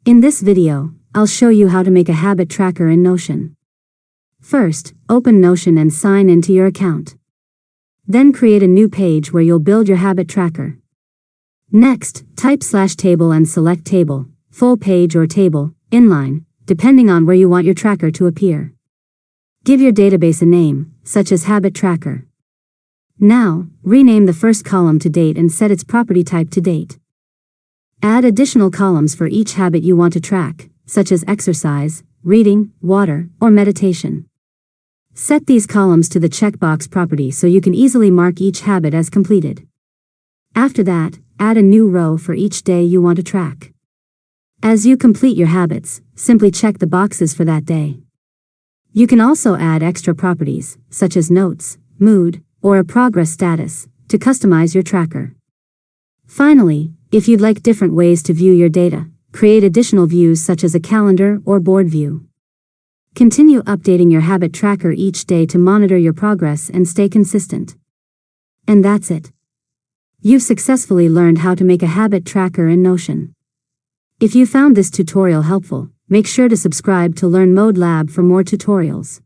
In this video, I'll show you how to make a habit tracker in Notion. First, open Notion and sign into your account. Then create a new page where you'll build your habit tracker. Next, type /table and select table, full page or table, inline, depending on where you want your tracker to appear. Give your database a name, such as habit tracker. Now, rename the first column to date and set its property type to date. Add additional columns for each habit you want to track, such as exercise, reading, water, or meditation. Set these columns to the checkbox property so you can easily mark each habit as completed. After that, add a new row for each day you want to track. As you complete your habits, simply check the boxes for that day. You can also add extra properties, such as notes, mood, or a progress status, to customize your tracker. Finally, if you'd like different ways to view your data, create additional views such as a calendar or board view. Continue updating your habit tracker each day to monitor your progress and stay consistent. And that's it. You've successfully learned how to make a habit tracker in Notion. If you found this tutorial helpful, make sure to subscribe to Learn Mode Lab for more tutorials.